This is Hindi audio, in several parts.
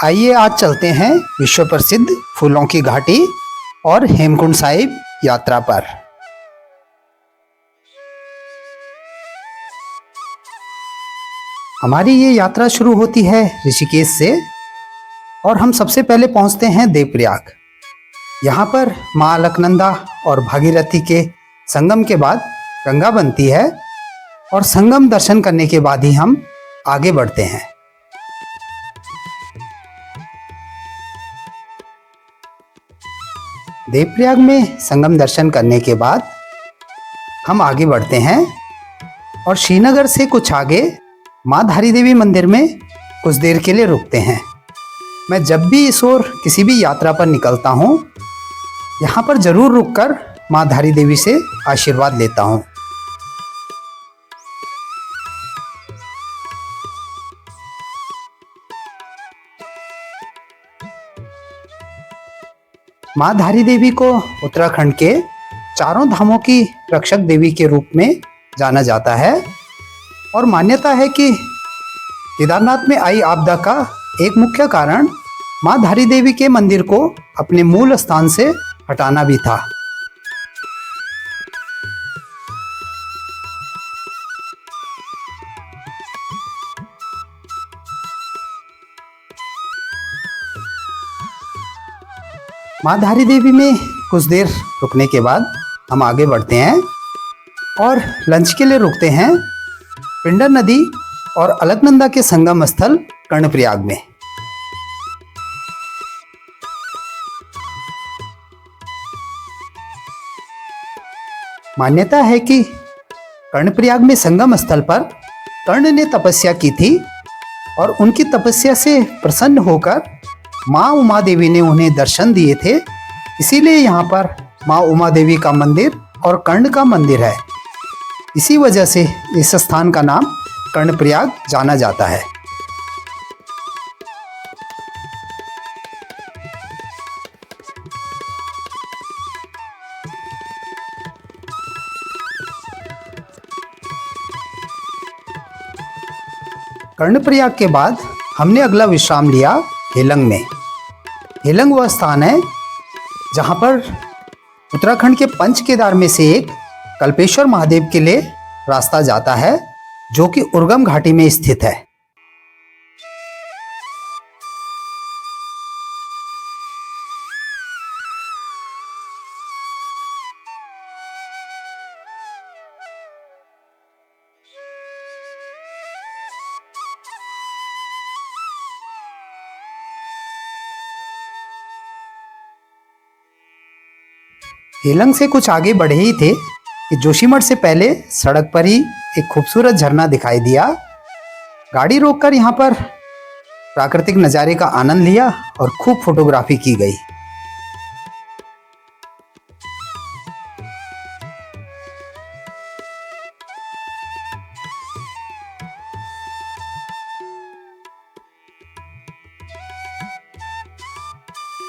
आइए आज चलते हैं विश्व प्रसिद्ध फूलों की घाटी और हेमकुंड साहिब यात्रा पर। हमारी ये यात्रा शुरू होती है ऋषिकेश से और हम सबसे पहले पहुंचते हैं देवप्रयाग। यहाँ पर माँ अलकनंदा और भागीरथी के संगम के बाद गंगा बनती है और संगम दर्शन करने के बाद ही हम आगे बढ़ते हैं। देवप्रयाग में संगम दर्शन करने के बाद हम आगे बढ़ते हैं और श्रीनगर से कुछ आगे माँ धारी देवी मंदिर में कुछ देर के लिए रुकते हैं। मैं जब भी इस ओर किसी भी यात्रा पर निकलता हूँ, यहाँ पर जरूर रुककर माँ धारी देवी से आशीर्वाद लेता हूँ। माँ धारी देवी को उत्तराखंड के चारों धामों की रक्षक देवी के रूप में जाना जाता है और मान्यता है कि केदारनाथ में आई आपदा का एक मुख्य कारण माँ धारी देवी के मंदिर को अपने मूल स्थान से हटाना भी था। माँ धारी देवी में कुछ देर रुकने के बाद हम आगे बढ़ते हैं और लंच के लिए रुकते हैं पिंडर नदी और अलकनंदा के संगम स्थल कर्णप्रयाग में। मान्यता है कि कर्णप्रयाग में संगम स्थल पर कर्ण ने तपस्या की थी और उनकी तपस्या से प्रसन्न होकर माँ उमा देवी ने उन्हें दर्शन दिए थे। इसीलिए यहाँ पर माँ उमा देवी का मंदिर और कर्ण का मंदिर है। इसी वजह से इस स्थान का नाम कर्णप्रयाग जाना जाता है। कर्णप्रयाग के बाद हमने अगला विश्राम लिया हेलंग में। हेलंग वह स्थान है जहाँ पर उत्तराखंड के पंच केदार में से एक कल्पेश्वर महादेव के लिए रास्ता जाता है, जो कि उर्गम घाटी में स्थित है। हेलंग से कुछ आगे बढ़े ही थे कि जोशीमठ से पहले सड़क पर ही एक खूबसूरत झरना दिखाई दिया। गाड़ी रोककर यहाँ पर प्राकृतिक नज़ारे का आनंद लिया और खूब फोटोग्राफी की गई।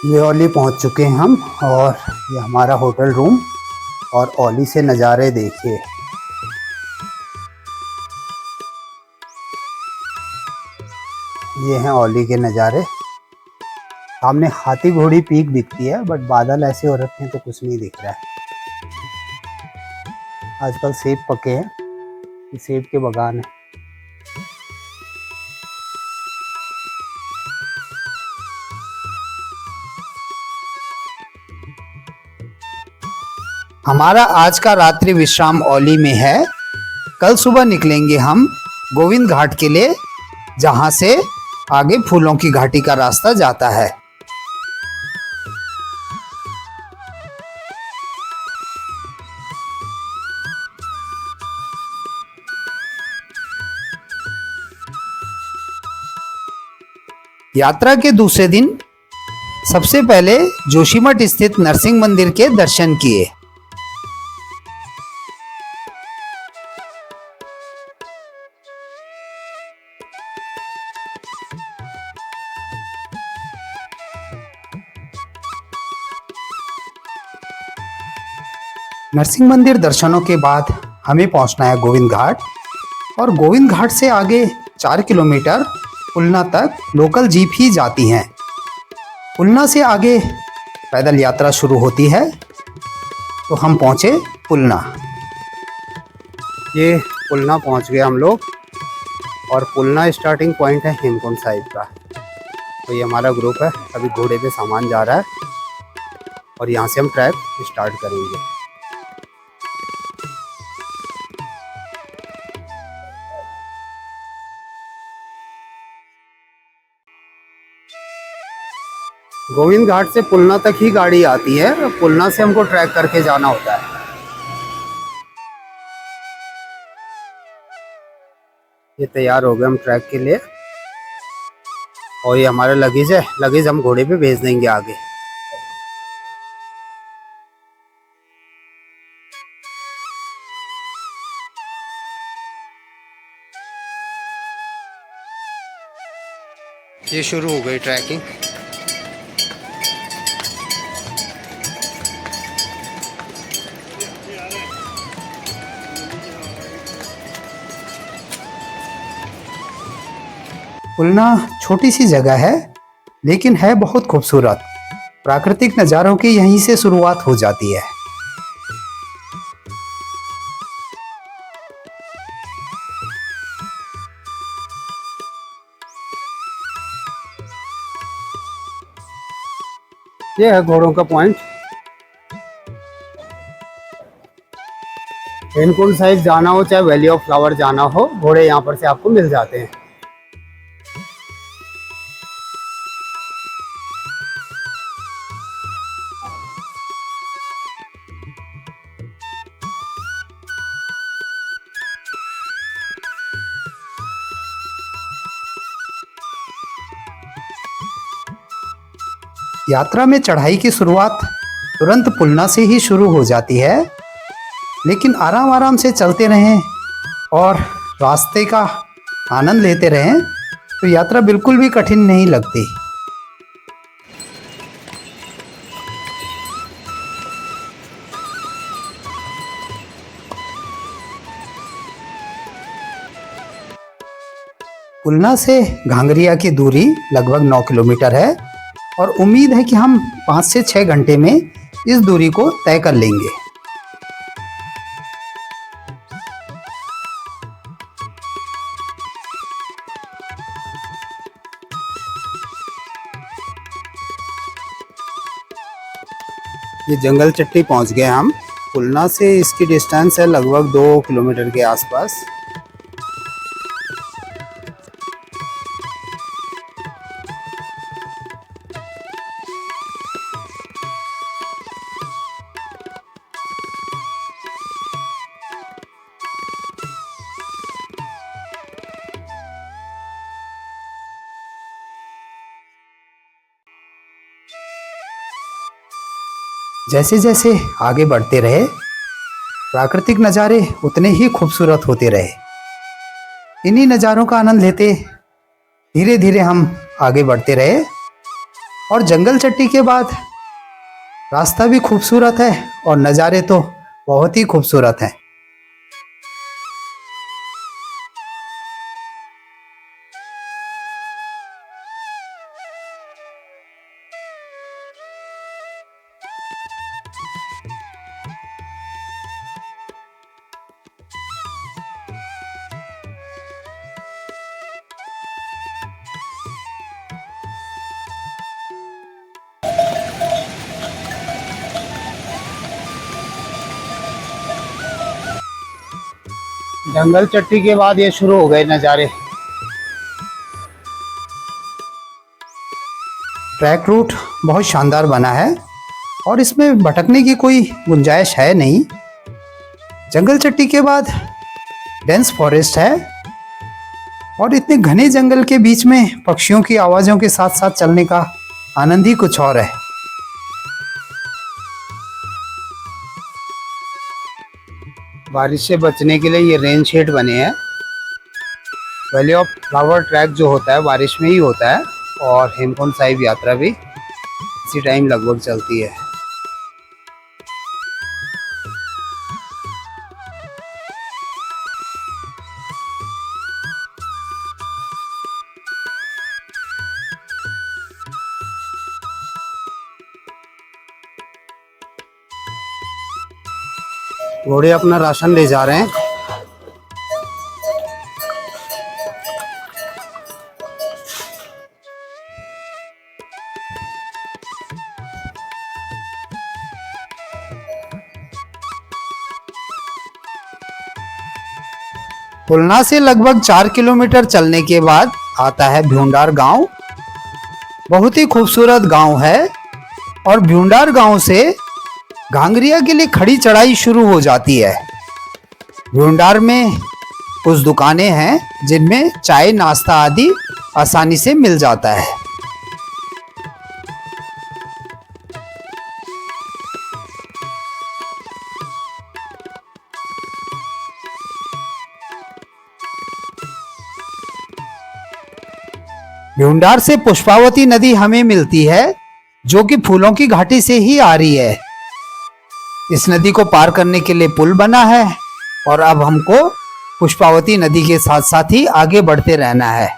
ये औली पहुँच चुके हैं हम और ये हमारा होटल रूम और औली से नज़ारे देखिए। ये हैं औली के नज़ारे। सामने हाथी घोड़ी पीक दिखती है, बट बादल ऐसे हो रखे हैं तो कुछ नहीं दिख रहा है। आजकल सेब पके हैं, ये सेब के बागान है। हमारा आज का रात्रि विश्राम औली में है। कल सुबह निकलेंगे हम गोविंद घाट के लिए, जहां से आगे फूलों की घाटी का रास्ता जाता है। यात्रा के दूसरे दिन सबसे पहले जोशीमठ स्थित नरसिंह मंदिर के दर्शन किए। नरसिंह मंदिर दर्शनों के बाद हमें पहुंचना है गोविंद घाट और गोविंद घाट से आगे 4 किलोमीटर पुलना तक लोकल जीप ही जाती हैं। पुलना से आगे पैदल यात्रा शुरू होती है। तो हम पहुँचे पुलना। ये पुलना पहुँच गए हम लोग और पुलना स्टार्टिंग पॉइंट है हेमकुंड साहिब का। तो ये हमारा ग्रुप है, अभी घोड़े पे सामान जा रहा है और यहाँ से हम ट्रैक स्टार्ट करेंगे। गोविंद घाट से पुलना तक ही गाड़ी आती है, पुलना से हमको ट्रैक करके जाना होता है। ये तैयार हो गए हम ट्रैक के लिए और ये हमारा लगेज है, लगेज हम घोड़े पे भेज देंगे आगे। ये शुरू हो गई ट्रैकिंग। पुलना छोटी सी जगह है लेकिन है बहुत खूबसूरत। प्राकृतिक नज़ारों की यहीं से शुरुआत हो जाती है। ये है घोड़ों का पॉइंट। हेमकुंड साहिब जाना हो चाहे वैली ऑफ फ्लावर जाना हो, घोड़े यहाँ पर से आपको मिल जाते हैं। यात्रा में चढ़ाई की शुरुआत तुरंत पुलना से ही शुरू हो जाती है, लेकिन आराम आराम से चलते रहें और रास्ते का आनंद लेते रहें तो यात्रा बिल्कुल भी कठिन नहीं लगती। पुलना से घांगरिया की दूरी लगभग 9 किलोमीटर है और उम्मीद है कि हम 5 से 6 घंटे में इस दूरी को तय कर लेंगे। ये जंगल चट्टी पहुंच गए हम। पुलना से इसकी डिस्टेंस है लगभग 2 किलोमीटर के आसपास। जैसे जैसे आगे बढ़ते रहे प्राकृतिक नज़ारे उतने ही खूबसूरत होते रहे। इन्हीं नज़ारों का आनंद लेते धीरे धीरे हम आगे बढ़ते रहे और जंगल चट्टी के बाद रास्ता भी खूबसूरत है और नज़ारे तो बहुत ही खूबसूरत हैं। जंगल चट्टी के बाद ये शुरू हो गए नज़ारे। ट्रैक रूट बहुत शानदार बना है और इसमें भटकने की कोई गुंजाइश है नहीं। जंगल चट्टी के बाद डेंस फॉरेस्ट है और इतने घने जंगल के बीच में पक्षियों की आवाज़ों के साथ साथ चलने का आनंद ही कुछ और है। बारिश से बचने के लिए ये रेन शेड बने हैं। वैली ऑफ फ्लावर ट्रैक जो होता है बारिश में ही होता है और हेमकुंड साहिब यात्रा भी इसी टाइम लगभग चलती है। घोड़े अपना राशन ले जा रहे हैं। खुलना से लगभग 4 किलोमीटर चलने के बाद आता है भ्यूंडार गांव। बहुत ही खूबसूरत गांव है और भ्यूंडार गांव से घांगरिया के लिए खड़ी चढ़ाई शुरू हो जाती है। भ्यूंडार में कुछ दुकानें हैं जिनमें चाय नाश्ता आदि आसानी से मिल जाता है। भ्यूंडार से पुष्पावती नदी हमें मिलती है जो कि फूलों की घाटी से ही आ रही है। इस नदी को पार करने के लिए पुल बना है और अब हमको पुष्पावती नदी के साथ साथ ही आगे बढ़ते रहना है।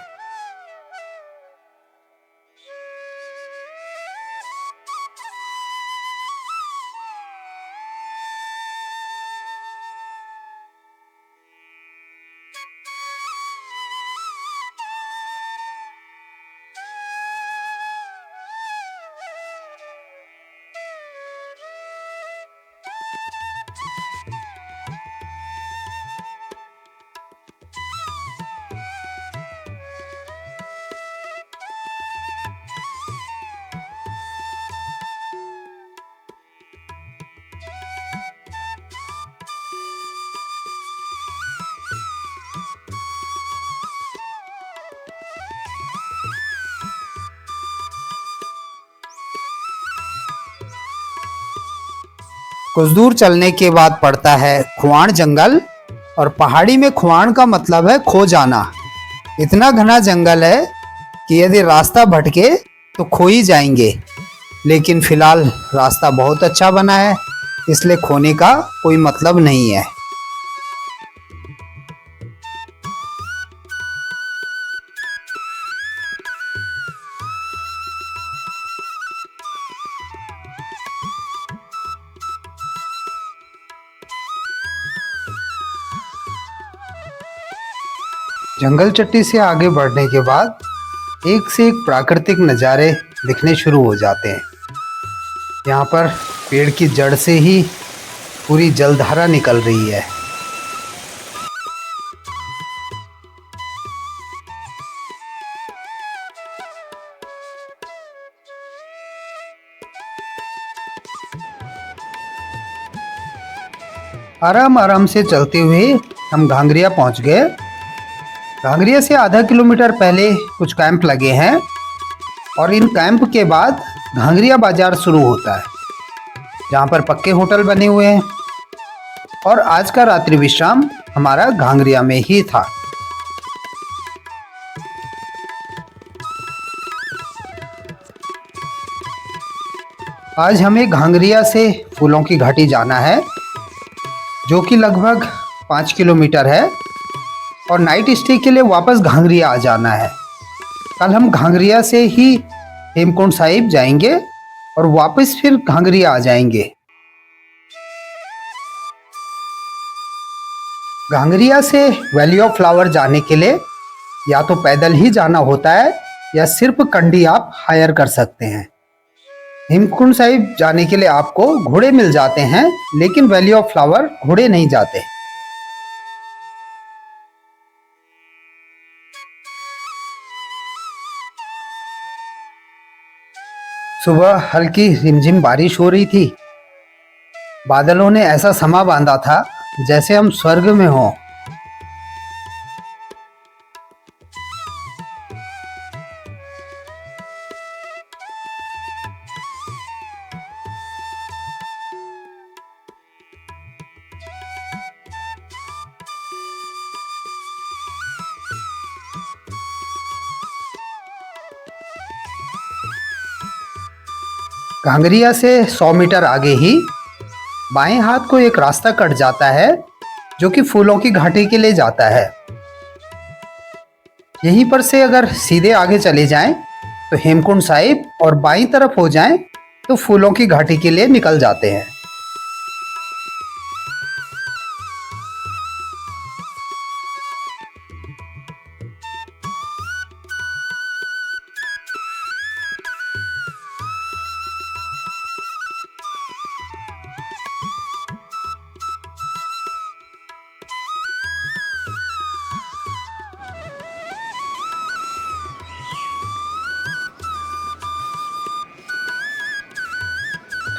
कुछ दूर चलने के बाद पड़ता है खुआण जंगल और पहाड़ी में खुआण का मतलब है खो जाना। इतना घना जंगल है कि यदि रास्ता भटके तो खो ही जाएंगे, लेकिन फिलहाल रास्ता बहुत अच्छा बना है इसलिए खोने का कोई मतलब नहीं है। जंगल चट्टी से आगे बढ़ने के बाद एक से एक प्राकृतिक नज़ारे दिखने शुरू हो जाते हैं। यहाँ पर पेड़ की जड़ से ही पूरी जलधारा निकल रही है। आराम आराम से चलते हुए हम घांगरिया पहुँच गए। घांगरिया से आधा किलोमीटर पहले कुछ कैंप लगे हैं और इन कैंप के बाद घांगरिया बाजार शुरू होता है जहाँ पर पक्के होटल बने हुए हैं और आज का रात्रि विश्राम हमारा घांगरिया में ही था। आज हमें घांगरिया से फूलों की घाटी जाना है जो कि लगभग 5 किलोमीटर है और नाइट स्टे के लिए वापस घांगरिया आ जाना है। कल हम घांगरिया से ही हेमकुंड साहिब जाएंगे और वापस फिर घांगरिया आ जाएंगे। घांगरिया से वैली ऑफ फ्लावर जाने के लिए या तो पैदल ही जाना होता है या सिर्फ कंडी आप हायर कर सकते हैं। हेमकुंड साहिब जाने के लिए आपको घोड़े मिल जाते हैं लेकिन वैली ऑफ फ्लावर घोड़े नहीं जाते। सुबह हल्की रिमझिम बारिश हो रही थी। बादलों ने ऐसा समा बांधा था जैसे हम स्वर्ग में हों। घांगरिया से 100 मीटर आगे ही बाएं हाथ को एक रास्ता कट जाता है जो कि फूलों की घाटी के लिए जाता है। यहीं पर से अगर सीधे आगे चले जाएं तो हेमकुंड साहिब और बाईं तरफ हो जाएं तो फूलों की घाटी के लिए निकल जाते हैं।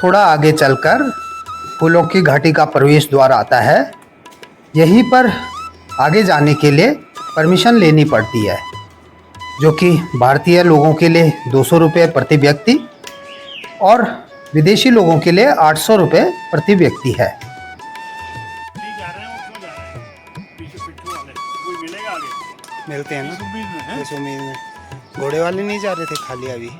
थोड़ा आगे चलकर फूलों की घाटी का प्रवेश द्वार आता है। यहीं पर आगे जाने के लिए परमिशन लेनी पड़ती है, जो कि भारतीय लोगों के लिए 200 रुपये प्रति व्यक्ति और विदेशी लोगों के लिए 800 रुपये प्रति व्यक्ति है। मिलते हैं ना इस उम्मीद में। घोड़े वाले नहीं जा रहे थे खाली अभी।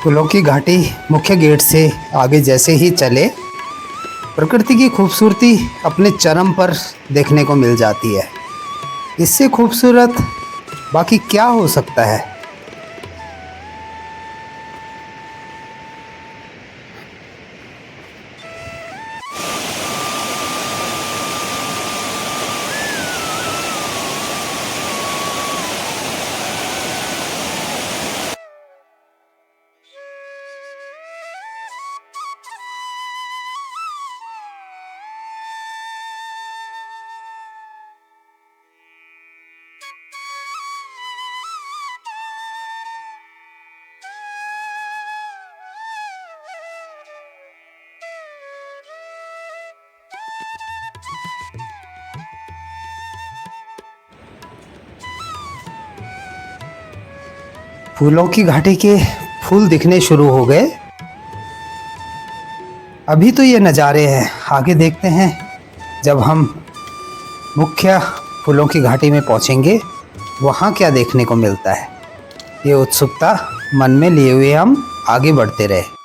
फूलों की घाटी मुख्य गेट से आगे जैसे ही चले, प्रकृति की खूबसूरती अपने चरम पर देखने को मिल जाती है। इससे खूबसूरत बाकी क्या हो सकता है। फूलों की घाटी के फूल दिखने शुरू हो गए। अभी तो ये नज़ारे हैं, आगे देखते हैं जब हम मुख्य फूलों की घाटी में पहुंचेंगे वहाँ क्या देखने को मिलता है। ये उत्सुकता मन में लिए हुए हम आगे बढ़ते रहे।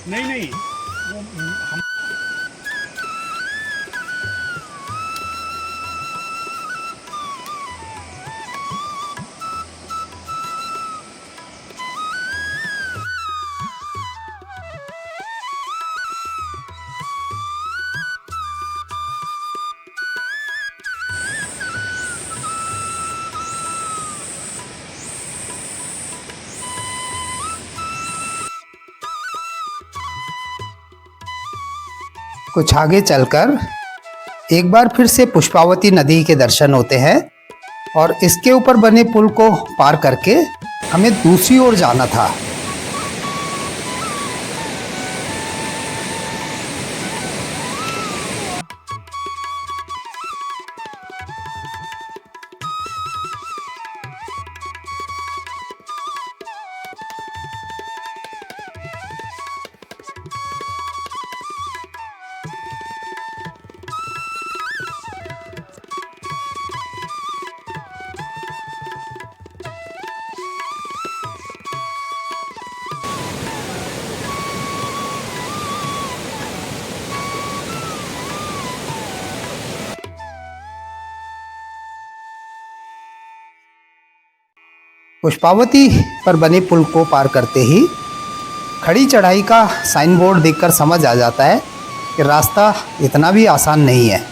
नहीं वो हम कुछ आगे चलकर एक बार फिर से पुष्पावती नदी के दर्शन होते हैं और इसके ऊपर बने पुल को पार करके हमें दूसरी ओर जाना था। पुष्पावती पर बने पुल को पार करते ही खड़ी चढ़ाई का साइन बोर्ड देखकर समझ आ जाता है कि रास्ता इतना भी आसान नहीं है।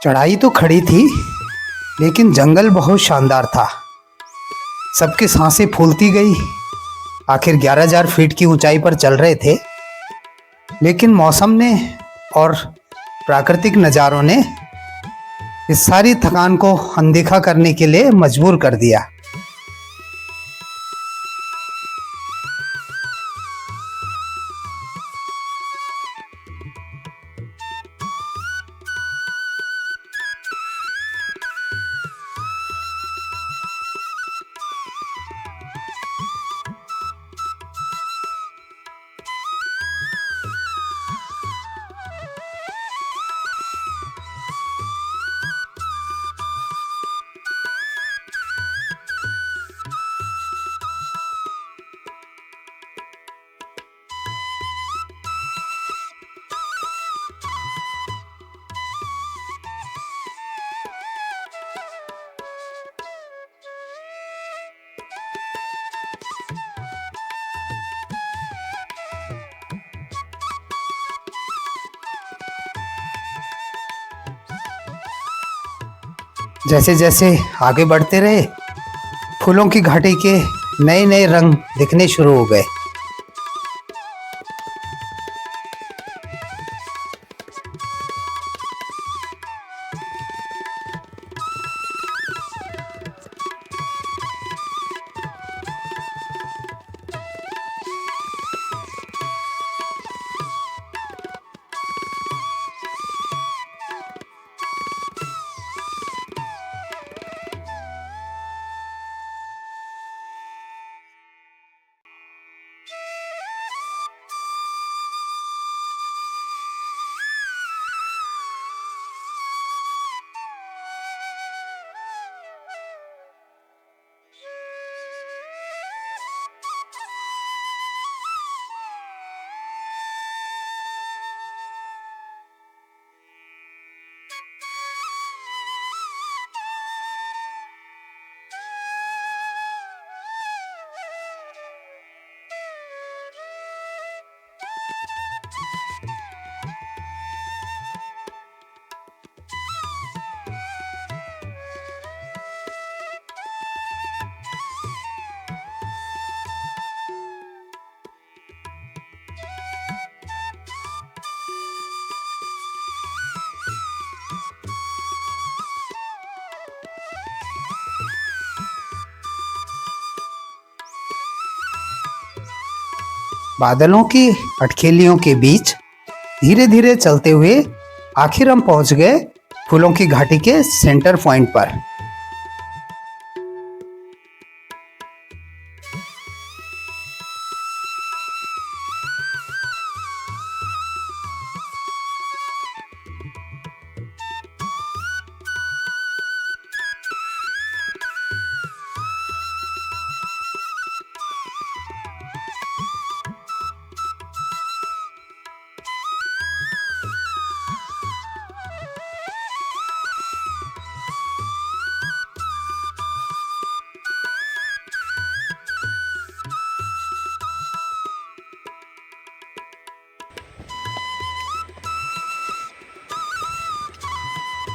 चढ़ाई तो खड़ी थी लेकिन जंगल बहुत शानदार था। सबकी सांसें फूलती गई। आखिर 11,000 फीट की ऊंचाई पर चल रहे थे, लेकिन मौसम ने और प्राकृतिक नज़ारों ने इस सारी थकान को अनदेखा करने के लिए मजबूर कर दिया। जैसे जैसे आगे बढ़ते रहे, फूलों की घाटी के नए नए रंग दिखने शुरू हो गए। बादलों की अटखेलियों के बीच धीरे धीरे चलते हुए आखिर हम पहुंच गए फूलों की घाटी के सेंटर पॉइंट पर।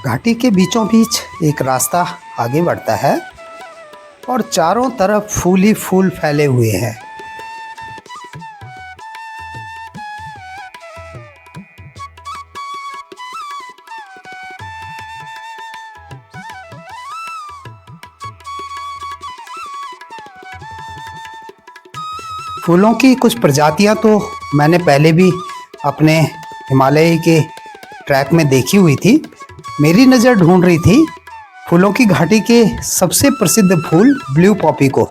घाटी के बीचों बीच एक रास्ता आगे बढ़ता है और चारों तरफ फूल ही फूल फैले हुए हैं। फूलों की कुछ प्रजातियां तो मैंने पहले भी अपने हिमालय के ट्रैक में देखी हुई थी। मेरी नज़र ढूंढ रही थी फूलों की घाटी के सबसे प्रसिद्ध फूल ब्लू पॉपी को।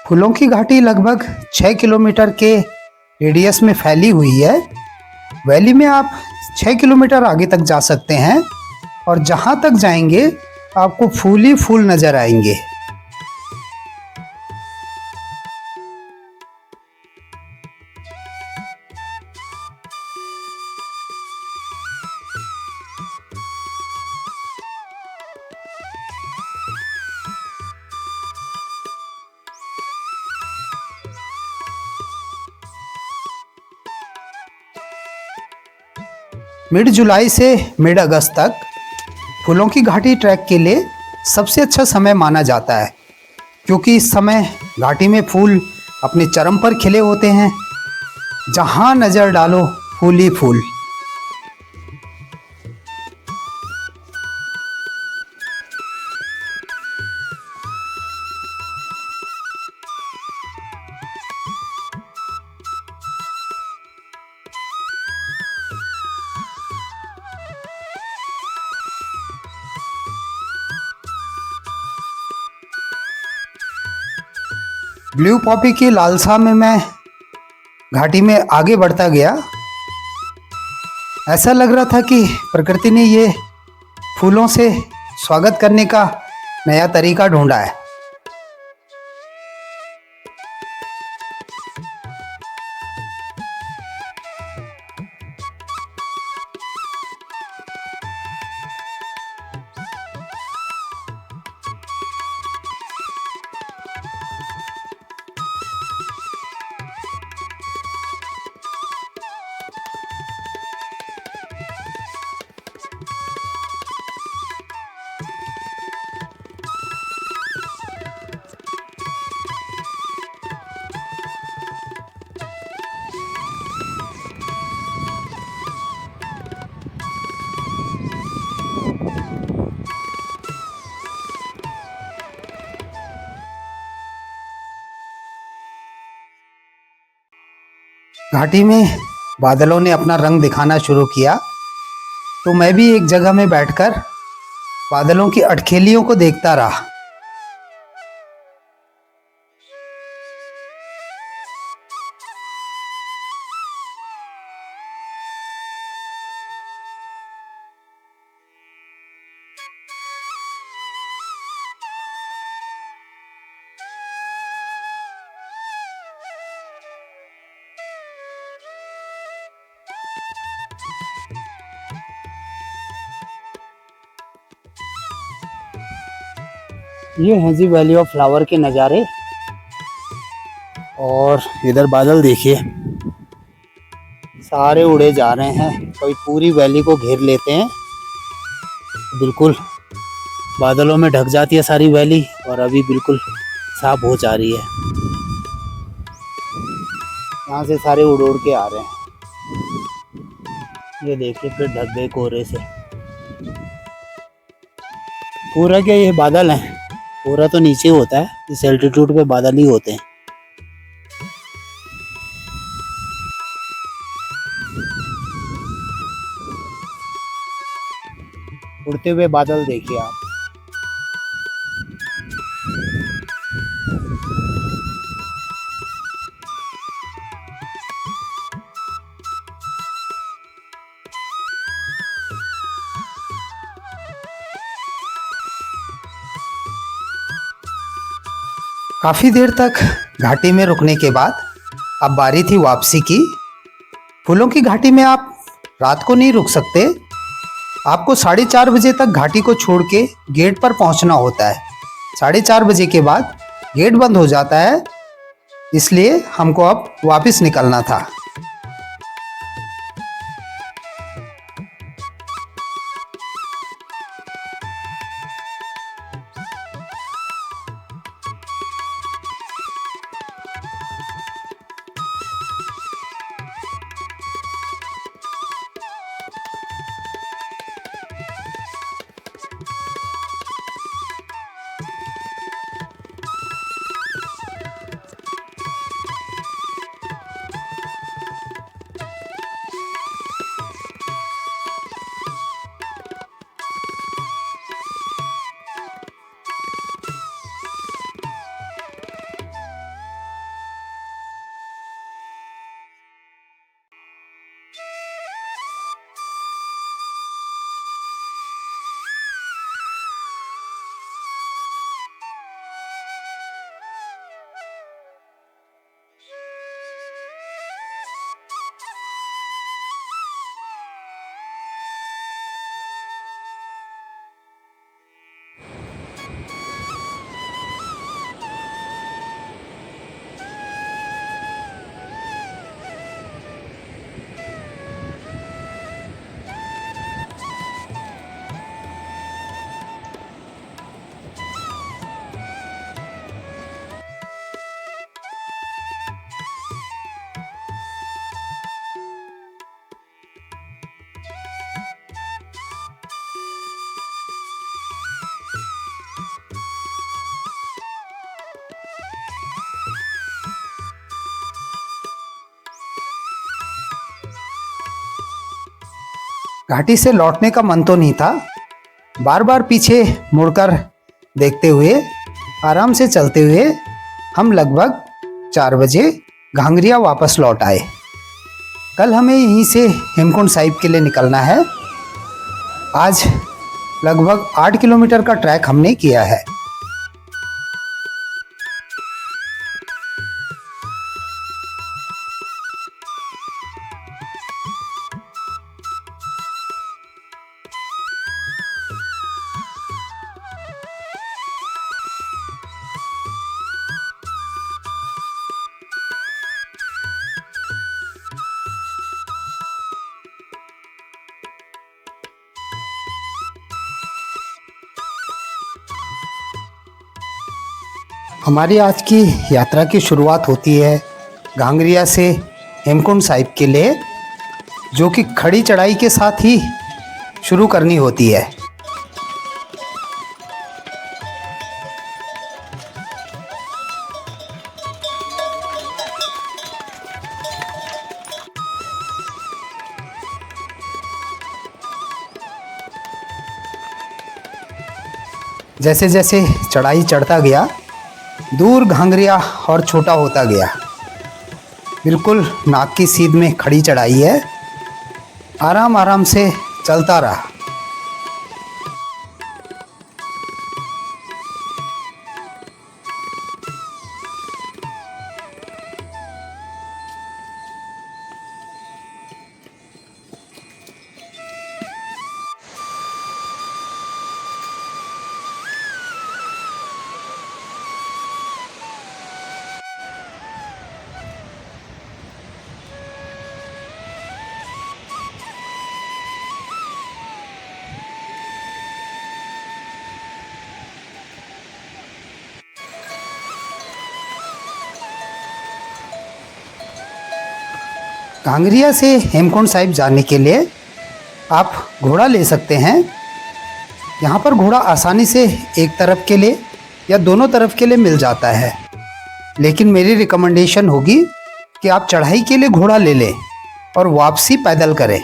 फूलों की घाटी लगभग 6 किलोमीटर के रेडियस में फैली हुई है। वैली में आप 6 किलोमीटर आगे तक जा सकते हैं और जहाँ तक जाएंगे आपको फूल ही फूल नज़र आएंगे। मिड जुलाई से मिड अगस्त तक फूलों की घाटी ट्रैक के लिए सबसे अच्छा समय माना जाता है, क्योंकि इस समय घाटी में फूल अपने चरम पर खिले होते हैं। जहाँ नज़र डालो फूल ही फूल। ब्लू पॉपी की लालसा में मैं घाटी में आगे बढ़ता गया। ऐसा लग रहा था कि प्रकृति ने ये फूलों से स्वागत करने का नया तरीका ढूंढा है। घाटी में बादलों ने अपना रंग दिखाना शुरू किया, तो मैं भी एक जगह में बैठकर बादलों की अटखेलियों को देखता रहा। ये हैं जी वैली ऑफ फ्लावर के नज़ारे। और इधर बादल देखिए, सारे उड़े जा रहे हैं, कोई पूरी वैली को घेर लेते हैं। बिल्कुल बादलों में ढक जाती है सारी वैली और अभी बिल्कुल साफ हो जा रही है। यहाँ से सारे उड़ उड़ के आ रहे हैं। ये देखिए फिर ढक गए कोहरे से। पूरा क्या ये बादल हैं, पूरा तो नीचे होता है, इस एल्टीट्यूड पे बादल ही होते हैं। उड़ते हुए बादल देखिए आप। काफ़ी देर तक घाटी में रुकने के बाद अब बारी थी वापसी की। फूलों की घाटी में आप रात को नहीं रुक सकते। आपको 4:30 बजे तक घाटी को छोड़ के गेट पर पहुंचना होता है। 4:30 बजे के बाद गेट बंद हो जाता है, इसलिए हमको अब वापस निकलना था। घाटी से लौटने का मन तो नहीं था। बार बार पीछे मुड़कर देखते हुए, आराम से चलते हुए हम लगभग 4 बजे घांगरिया वापस लौट आए। कल हमें यहीं से हेमकुंड साहिब के लिए निकलना है। आज लगभग 8 किलोमीटर का ट्रैक हमने किया है। हमारी आज की यात्रा की शुरुआत होती है घांगरिया से हेमकुंड साहिब के लिए, जो कि खड़ी चढ़ाई के साथ ही शुरू करनी होती है। जैसे जैसे चढ़ाई चढ़ता गया, दूर घांगरिया और छोटा होता गया। बिल्कुल नाक की सीध में खड़ी चढ़ाई है। आराम आराम से चलता रहा। घांगरिया से हेमकुंड साहिब जाने के लिए आप घोड़ा ले सकते हैं। यहाँ पर घोड़ा आसानी से एक तरफ के लिए या दोनों तरफ के लिए मिल जाता है, लेकिन मेरी रिकमेंडेशन होगी कि आप चढ़ाई के लिए घोड़ा ले लें और वापसी पैदल करें।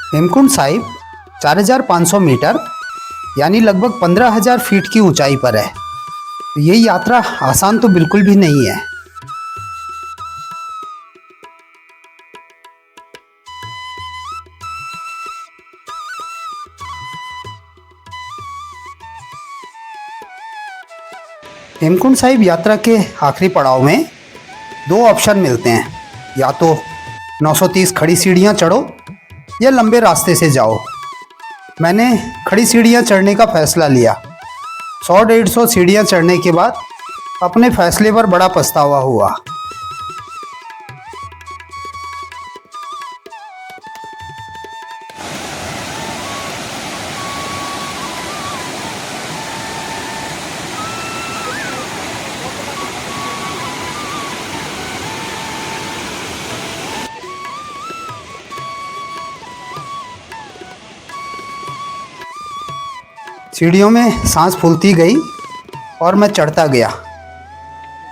हेमकुंड साहिब 4500 मीटर यानी लगभग 15,000 फीट की ऊंचाई पर है। तो ये यात्रा आसान तो बिल्कुल भी नहीं है। हेमकुंड साहिब यात्रा के आखिरी पड़ाव में 2 ऑप्शन मिलते हैं, या तो 930 खड़ी सीढ़ियाँ चढ़ो या लंबे रास्ते से जाओ। मैंने खड़ी सीढ़ियाँ चढ़ने का फैसला लिया। 100-150 सीढ़ियाँ चढ़ने के बाद अपने फैसले पर बड़ा पछतावा हुआ। सीढ़ियों में सांस फूलती गई और मैं चढ़ता गया।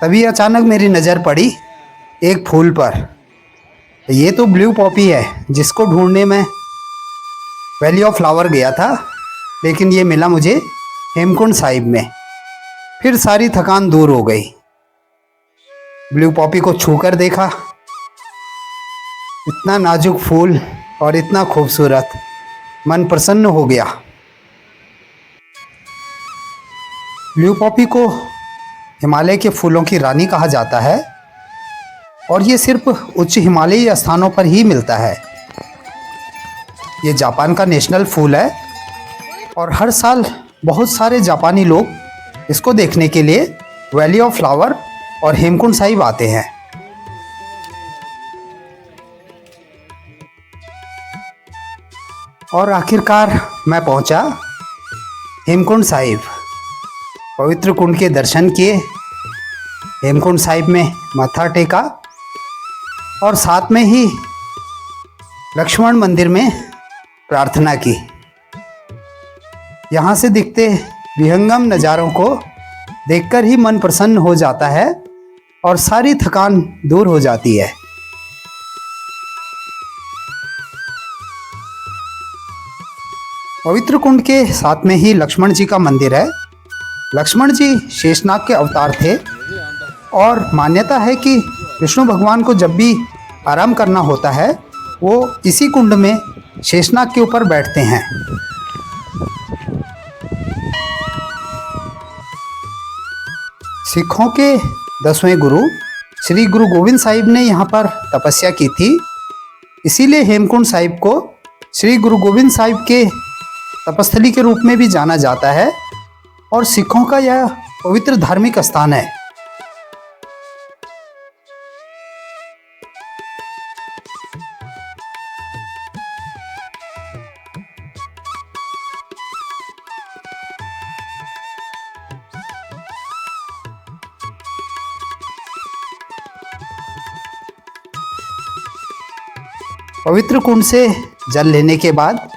तभी अचानक मेरी नज़र पड़ी एक फूल पर। ये तो ब्लू पॉपी है, जिसको ढूंढने में वैली ऑफ फ्लावर गया था, लेकिन ये मिला मुझे हेमकुंड साहिब में। फिर सारी थकान दूर हो गई। ब्लू पॉपी को छूकर देखा, इतना नाजुक फूल और इतना खूबसूरत, मन प्रसन्न हो गया। ब्लू पॉपी को हिमालय के फूलों की रानी कहा जाता है। और ये सिर्फ उच्च हिमालयी स्थानों पर ही मिलता है। ये जापान का नेशनल फूल है और हर साल बहुत सारे जापानी लोग इसको देखने के लिए वैली ऑफ फ्लावर और हेमकुंड साहिब आते हैं। और आखिरकार मैं पहुंचा हेमकुंड साहिब। पवित्र कुंड के दर्शन किए, हेमकुंड साहिब में माथा टेका और साथ में ही लक्ष्मण मंदिर में प्रार्थना की। यहाँ से दिखते विहंगम नज़ारों को देखकर ही मन प्रसन्न हो जाता है और सारी थकान दूर हो जाती है। पवित्र कुंड के साथ में ही लक्ष्मण जी का मंदिर है। लक्ष्मण जी शेषनाग के अवतार थे और मान्यता है कि विष्णु भगवान को जब भी आराम करना होता है वो इसी कुंड में शेषनाग के ऊपर बैठते हैं। सिखों के 10वें गुरु श्री गुरु गोविंद साहिब ने यहाँ पर तपस्या की थी, इसीलिए हेमकुंड साहिब को श्री गुरु गोविंद साहिब के तपस्थली के रूप में भी जाना जाता है और सिखों का यह पवित्र धार्मिक स्थान है। पवित्र कुंड से जल लेने के बाद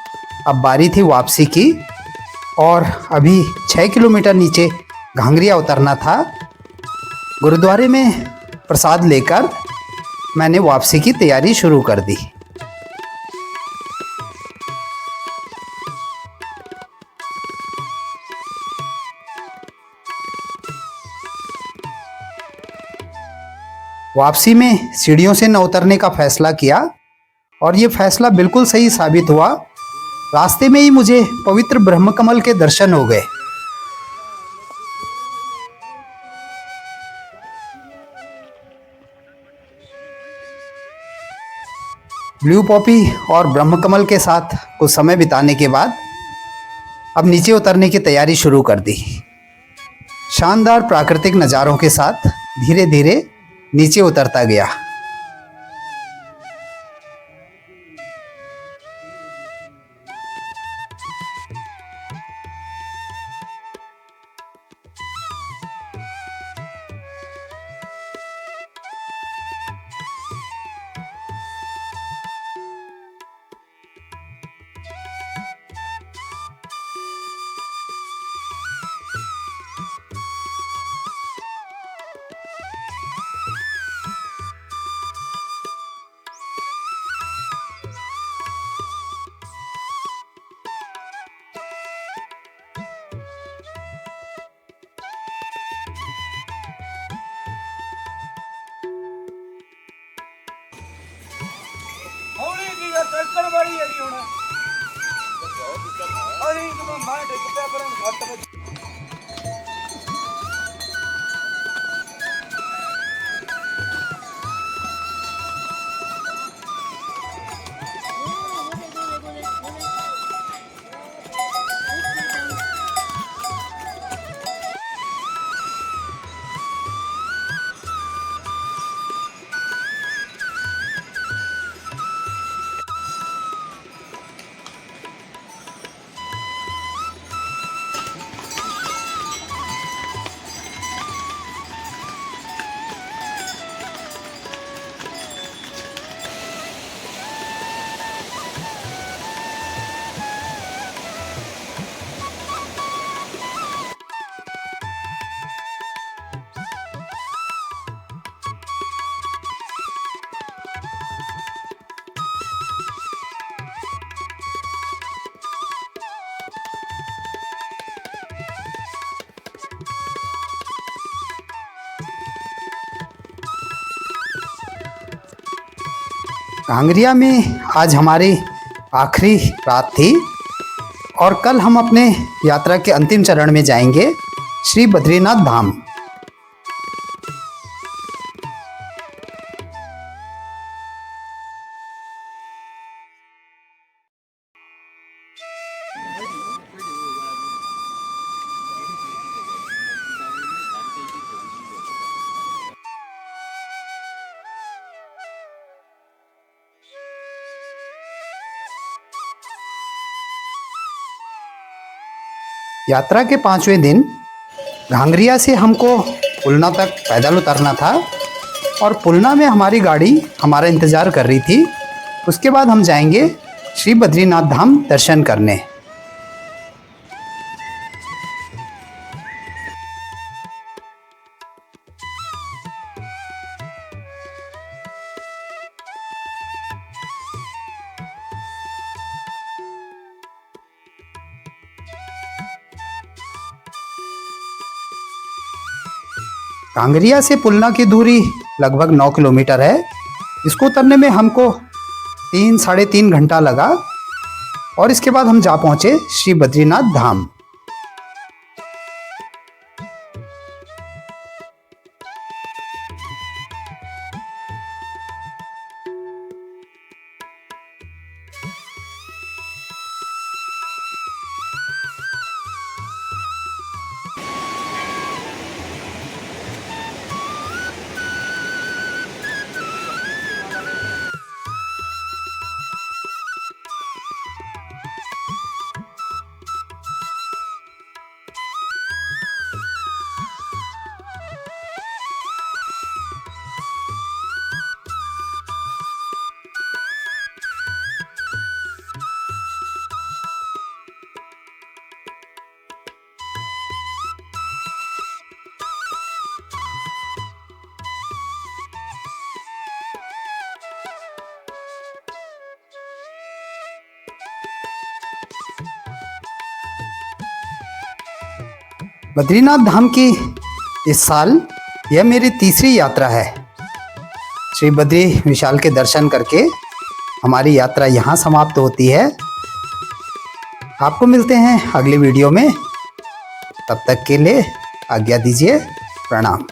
अब बारी थी वापसी की और अभी 6 किलोमीटर नीचे घांगरिया उतरना था। गुरुद्वारे में प्रसाद लेकर मैंने वापसी की तैयारी शुरू कर दी। वापसी में सीढ़ियों से न उतरने का फैसला किया और ये फैसला बिल्कुल सही साबित हुआ। रास्ते में ही मुझे पवित्र ब्रह्मकमल के दर्शन हो गए। ब्लू पॉपी और ब्रह्मकमल के साथ कुछ समय बिताने के बाद अब नीचे उतरने की तैयारी शुरू कर दी। शानदार प्राकृतिक नज़ारों के साथ धीरे धीरे नीचे उतरता गया। ਚੱਕਣ ਵਾਲੀ ਹੈ ਜੀ ਹੁਣ ਅਸੀਂ ਜਦੋਂ ਮੈਂ ਡਿੱਗ ਪਿਆ ਪਰ ਘੱਟ ਵਿੱਚ घांगरिया में आज हमारी आखिरी रात थी और कल हम अपने यात्रा के अंतिम चरण में जाएंगे श्री बद्रीनाथ धाम। यात्रा के 5वें दिन घांगरिया से हमको पुलना तक पैदल उतरना था और पुलना में हमारी गाड़ी हमारा इंतज़ार कर रही थी। उसके बाद हम जाएंगे श्री बद्रीनाथ धाम दर्शन करने। कांगरिया से पुलना की दूरी लगभग 9 किलोमीटर है। इसको उतरने में हमको 3-3.5 घंटा लगा और इसके बाद हम जा पहुंचे श्री बद्रीनाथ धाम। बद्रीनाथ धाम की इस साल यह मेरी तीसरी यात्रा है। श्री बद्री विशाल के दर्शन करके हमारी यात्रा यहाँ समाप्त होती है। आपको मिलते हैं अगली वीडियो में, तब तक के लिए आज्ञा दीजिए। प्रणाम।